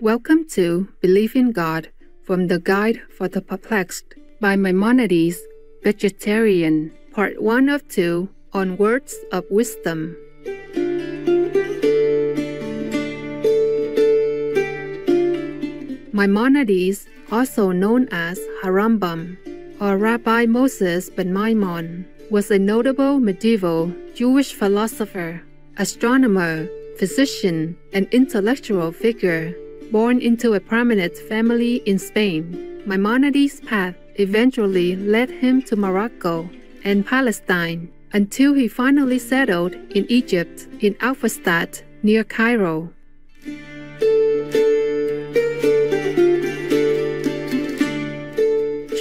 Welcome to Believe in God from the Guide for the Perplexed by Maimonides, Vegetarian, Part 1 of 2 on Words of Wisdom. Maimonides, also known as Harambam, or Rabbi Moses ben Maimon, was a notable medieval Jewish philosopher, astronomer, physician, and intellectual figure. Born into a prominent family in Spain, Maimonides' path eventually led him to Morocco and Palestine until he finally settled in Egypt in Al-Fustat near Cairo.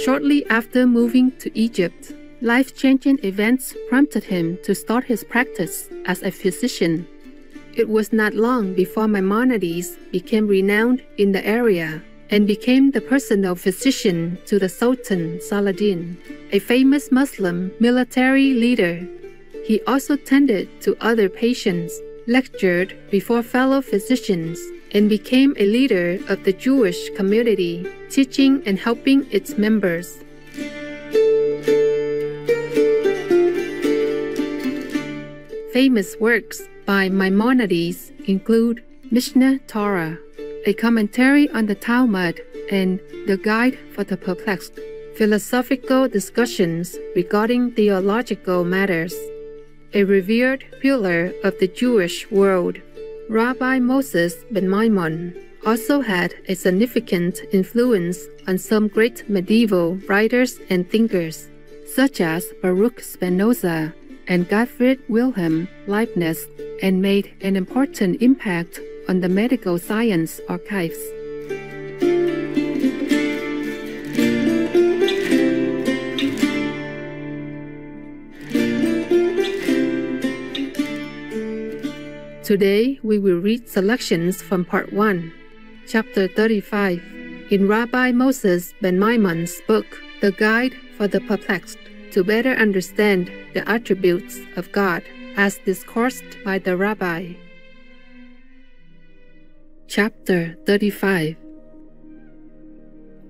Shortly after moving to Egypt, life-changing events prompted him to start his practice as a physician. It was not long before Maimonides became renowned in the area and became the personal physician to the Sultan Saladin, a famous Muslim military leader. He also tended to other patients, lectured before fellow physicians, and became a leader of the Jewish community, teaching and helping its members. Famous works by Maimonides include Mishneh Torah, a commentary on the Talmud, and the Guide for the Perplexed, philosophical discussions regarding theological matters. A revered pillar of the Jewish world, Rabbi Moses ben Maimon also had a significant influence on some great medieval writers and thinkers, such as Baruch Spinoza and Gottfried Wilhelm Leibniz, and made an important impact on the medical science archives. Today, we will read selections from Part 1, Chapter 35, in Rabbi Moses ben Maimon's book, The Guide for the Perplexed, to better understand the attributes of God as discoursed by the Rabbi. Chapter 35.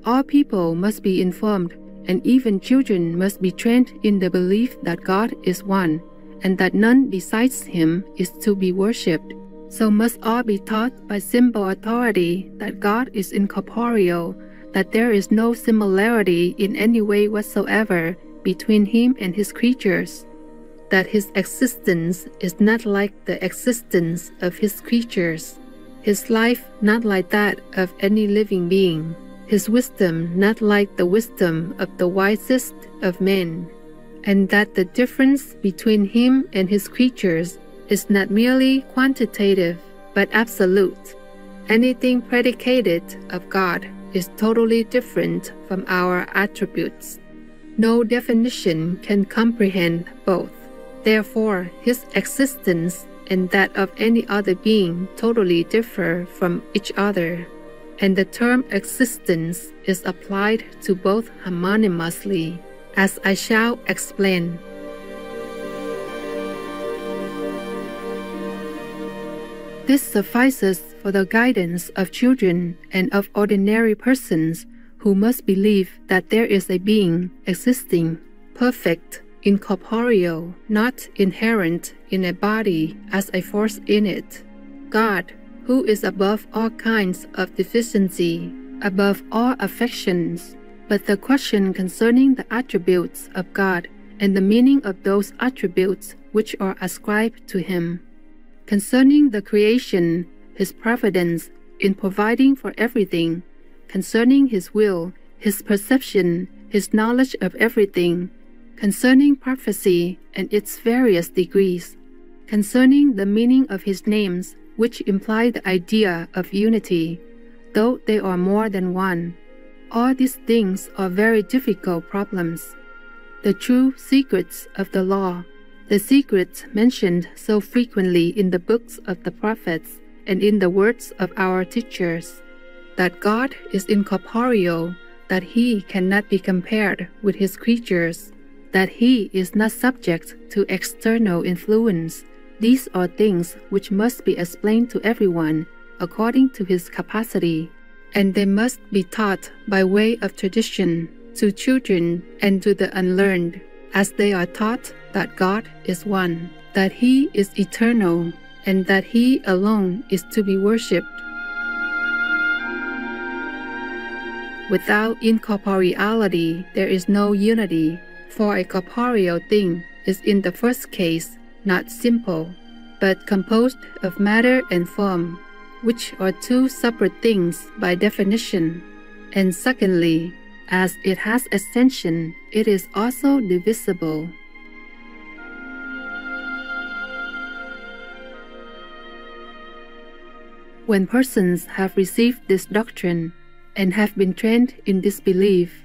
All people must be informed, and even children must be trained in the belief that God is one, and that none besides Him is to be worshipped. So must all be taught by simple authority that God is incorporeal, that there is no similarity in any way whatsoever between Him and His creatures, that His existence is not like the existence of His creatures, His life not like that of any living being, His wisdom not like the wisdom of the wisest of men, and that the difference between Him and His creatures is not merely quantitative, but absolute. Anything predicated of God is totally different from our attributes. No definition can comprehend both. Therefore, His existence and that of any other being totally differ from each other, and the term existence is applied to both homonimously, as I shall explain. This suffices for the guidance of children and of ordinary persons who must believe that there is a being existing, perfect, incorporeal, not inherent in a body as a force in it. God, who is above all kinds of deficiency, above all affections. But the question concerning the attributes of God and the meaning of those attributes which are ascribed to Him, concerning the creation, His providence in providing for everything, concerning His will, His perception, His knowledge of everything, concerning prophecy and its various degrees, concerning the meaning of His names, which imply the idea of unity, though they are more than one. All these things are very difficult problems. The true secrets of the law, the secrets mentioned so frequently in the books of the prophets and in the words of our teachers, that God is incorporeal, that He cannot be compared with His creatures, that He is not subject to external influence. These are things which must be explained to everyone, according to his capacity, and they must be taught by way of tradition to children and to the unlearned, as they are taught that God is one, that He is eternal, and that He alone is to be worshipped. Without incorporeality, there is no unity, for a corporeal thing is in the first case not simple, but composed of matter and form, which are two separate things by definition, and secondly, as it has ascension, it is also divisible. When persons have received this doctrine and have been trained in this belief,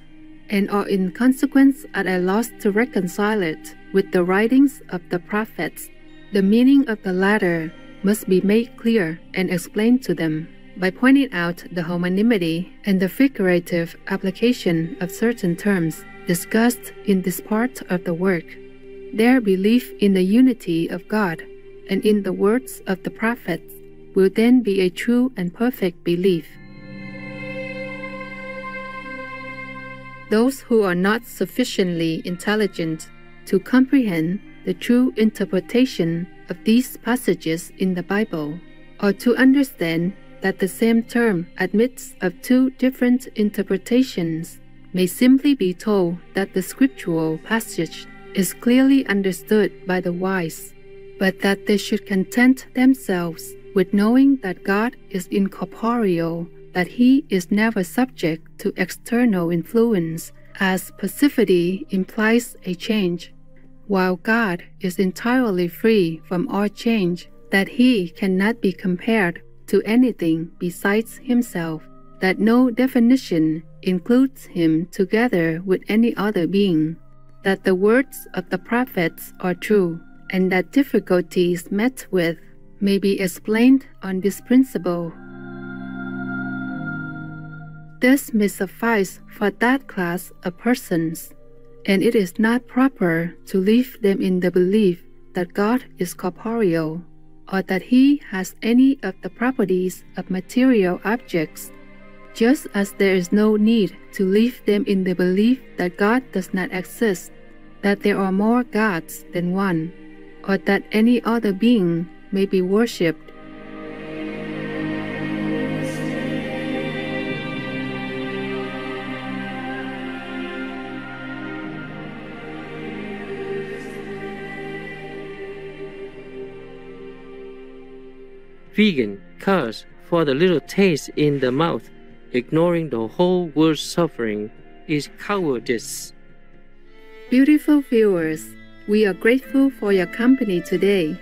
and are in consequence at a loss to reconcile it with the writings of the prophets, the meaning of the latter must be made clear and explained to them by pointing out the homonymity and the figurative application of certain terms discussed in this part of the work. Their belief in the unity of God and in the words of the prophets will then be a true and perfect belief. Those who are not sufficiently intelligent to comprehend the true interpretation of these passages in the Bible, or to understand that the same term admits of two different interpretations, may simply be told that the scriptural passage is clearly understood by the wise, but that they should content themselves with knowing that God is incorporeal, that He is never subject to external influence, as passivity implies a change, while God is entirely free from all change, that He cannot be compared to anything besides Himself, that no definition includes Him together with any other being, that the words of the prophets are true, and that difficulties met with may be explained on this principle. This may suffice for that class of persons, and it is not proper to leave them in the belief that God is corporeal, or that He has any of the properties of material objects, just as there is no need to leave them in the belief that God does not exist, that there are more gods than one, or that any other being may be worshipped. Vegan curse for the little taste in the mouth, ignoring the whole world's suffering, is cowardice. Beautiful viewers, we are grateful for your company today.